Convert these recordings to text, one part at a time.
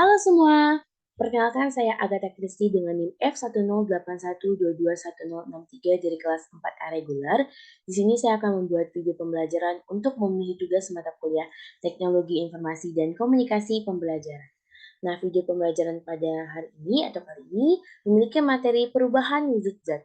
Halo semua, perkenalkan saya Agatha Christie dengan NIM F1081221063 dari kelas 4A reguler. Di sini saya akan membuat video pembelajaran untuk memenuhi tugas mata kuliah Teknologi Informasi dan Komunikasi Pembelajaran. Nah, video pembelajaran pada hari ini atau kali ini memiliki materi perubahan wujud zat.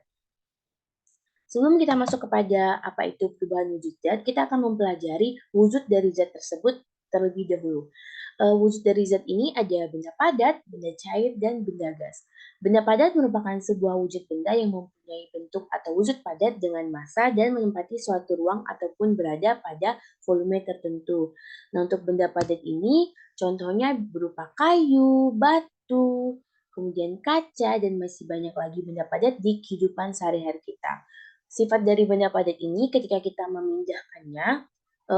Sebelum kita masuk kepada apa itu perubahan wujud zat, kita akan mempelajari wujud dari zat tersebut terlebih dahulu. Wujud dari zat ini ada benda padat, benda cair, dan benda gas. Benda padat merupakan sebuah wujud benda yang mempunyai bentuk atau wujud padat dengan massa dan menempati suatu ruang ataupun berada pada volume tertentu. Nah, untuk benda padat ini contohnya berupa kayu, batu, kemudian kaca, dan masih banyak lagi benda padat di kehidupan sehari-hari kita. Sifat dari benda padat ini ketika kita memindahkannya,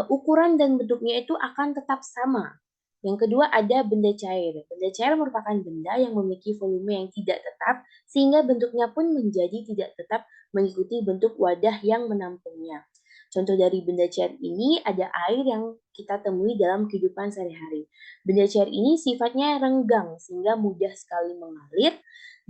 ukuran dan bentuknya itu akan tetap sama. Yang kedua ada benda cair. Benda cair merupakan benda yang memiliki volume yang tidak tetap, sehingga bentuknya pun menjadi tidak tetap mengikuti bentuk wadah yang menampungnya. Contoh dari benda cair ini ada air yang kita temui dalam kehidupan sehari-hari. Benda cair ini sifatnya renggang sehingga mudah sekali mengalir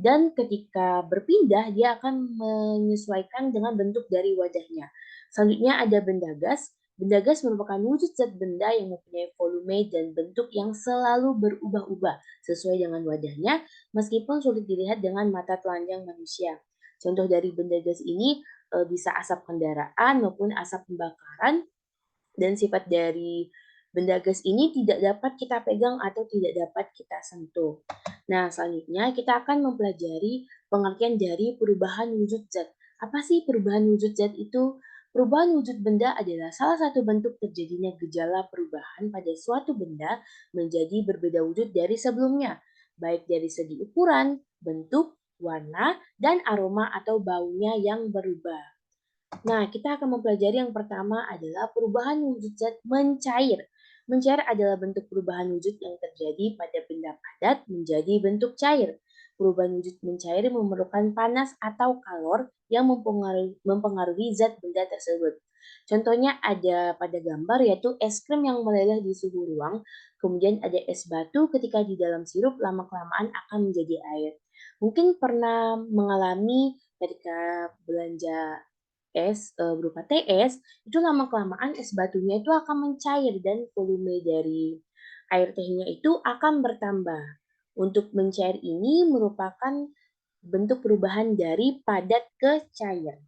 dan ketika berpindah dia akan menyesuaikan dengan bentuk dari wadahnya. Selanjutnya ada benda gas. Benda gas merupakan wujud zat benda yang mempunyai volume dan bentuk yang selalu berubah-ubah sesuai dengan wadahnya, meskipun sulit dilihat dengan mata telanjang manusia. Contoh dari benda gas ini bisa asap kendaraan maupun asap pembakaran, dan sifat dari benda gas ini tidak dapat kita pegang atau tidak dapat kita sentuh. Nah, selanjutnya kita akan mempelajari pengertian dari perubahan wujud zat. Apa sih perubahan wujud zat itu? Perubahan wujud benda adalah salah satu bentuk terjadinya gejala perubahan pada suatu benda menjadi berbeda wujud dari sebelumnya, baik dari segi ukuran, bentuk, warna, dan aroma atau baunya yang berubah. Nah, kita akan mempelajari yang pertama adalah perubahan wujud zat mencair. Mencair adalah bentuk perubahan wujud yang terjadi pada benda padat menjadi bentuk cair. Perubahan wujud mencair memerlukan panas atau kalor yang mempengaruhi zat benda tersebut. Contohnya ada pada gambar yaitu es krim yang meleleh di suhu ruang, kemudian ada es batu ketika di dalam sirup lama-kelamaan akan menjadi air. Mungkin pernah mengalami ketika belanja es berupa TS, itu lama-kelamaan es batunya itu akan mencair dan volume dari air tehnya itu akan bertambah. Untuk mencair ini merupakan bentuk perubahan dari padat ke cair.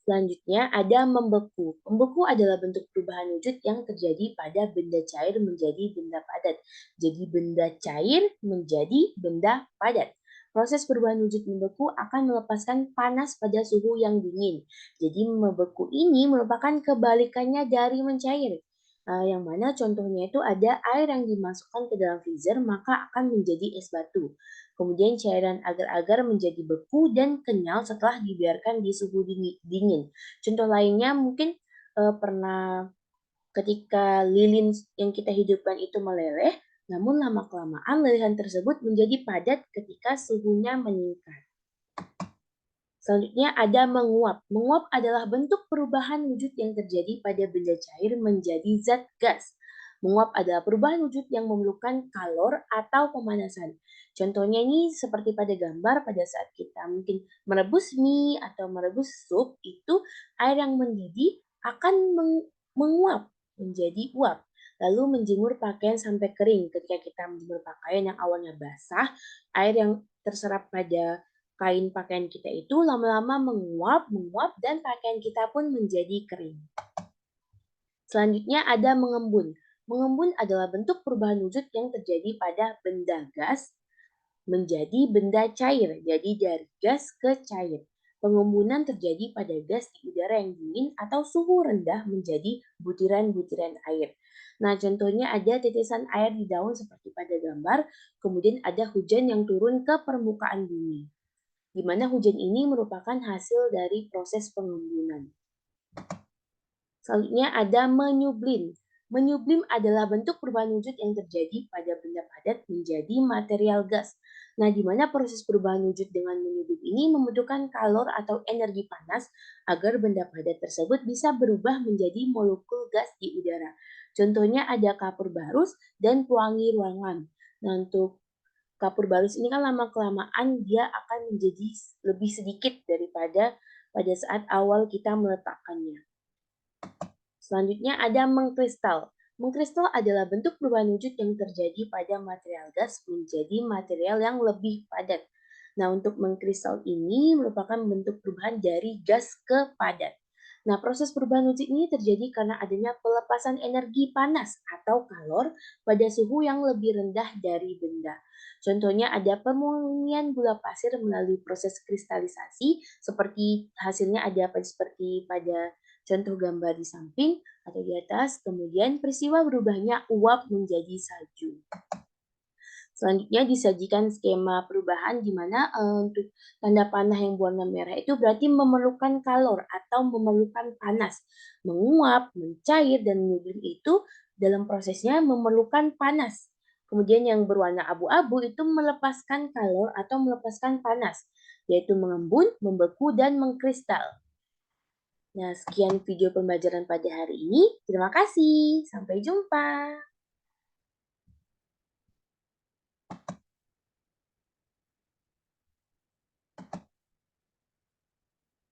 Selanjutnya ada membeku. Membeku adalah bentuk perubahan wujud yang terjadi pada benda cair menjadi benda padat. Jadi benda cair menjadi benda padat. Proses perubahan wujud membeku akan melepaskan panas pada suhu yang dingin. Jadi membeku ini merupakan kebalikannya dari mencair. Yang mana contohnya itu ada air yang dimasukkan ke dalam freezer maka akan menjadi es batu. Kemudian cairan agar-agar menjadi beku dan kenyal setelah dibiarkan di suhu dingin. Contoh lainnya mungkin pernah ketika lilin yang kita hidupkan itu meleleh, namun lama-kelamaan lelehan tersebut menjadi padat ketika suhunya meningkat. Selanjutnya ada menguap. Menguap adalah bentuk perubahan wujud yang terjadi pada benda cair menjadi zat gas. Menguap adalah perubahan wujud yang memerlukan kalor atau pemanasan. Contohnya ini seperti pada gambar pada saat kita mungkin merebus mie atau merebus sup, itu air yang mendidih akan menguap menjadi uap. Lalu menjemur pakaian sampai kering. Ketika kita menjemur pakaian yang awalnya basah, air yang terserap pada kain pakaian kita itu lama-lama menguap, dan pakaian kita pun menjadi kering. Selanjutnya ada mengembun. Mengembun adalah bentuk perubahan wujud yang terjadi pada benda gas menjadi benda cair, jadi dari gas ke cair. Pengembunan terjadi pada gas di udara yang dingin atau suhu rendah menjadi butiran-butiran air. Nah, contohnya ada titisan air di daun seperti pada gambar, kemudian ada hujan yang turun ke permukaan bumi, di mana hujan ini merupakan hasil dari proses pengembunan. Selanjutnya ada menyublim. Menyublim adalah bentuk perubahan wujud yang terjadi pada benda padat menjadi material gas. Nah, di mana proses perubahan wujud dengan menyublim ini membutuhkan kalor atau energi panas agar benda padat tersebut bisa berubah menjadi molekul gas di udara. Contohnya ada kapur barus dan pewangi ruangan. Nah, untuk kapur balis ini kan lama-kelamaan dia akan menjadi lebih sedikit daripada pada saat awal kita meletakkannya. Selanjutnya ada mengkristal. Mengkristal adalah bentuk perubahan wujud yang terjadi pada material gas menjadi material yang lebih padat. Nah, untuk mengkristal ini merupakan bentuk perubahan dari gas ke padat. Nah, proses perubahan wujud ini terjadi karena adanya pelepasan energi panas atau kalor pada suhu yang lebih rendah dari benda. Contohnya ada pemurnian gula pasir melalui proses kristalisasi, seperti hasilnya ada seperti pada contoh gambar di samping atau di atas, kemudian peristiwa berubahnya uap menjadi salju. Selanjutnya disajikan skema perubahan di mana untuk tanda panah yang berwarna merah itu berarti memerlukan kalor atau memerlukan panas. Menguap, mencair, dan menguning itu dalam prosesnya memerlukan panas. Kemudian yang berwarna abu-abu itu melepaskan kalor atau melepaskan panas, yaitu mengembun, membeku, dan mengkristal. Nah, sekian video pembelajaran pada hari ini. Terima kasih. Sampai jumpa.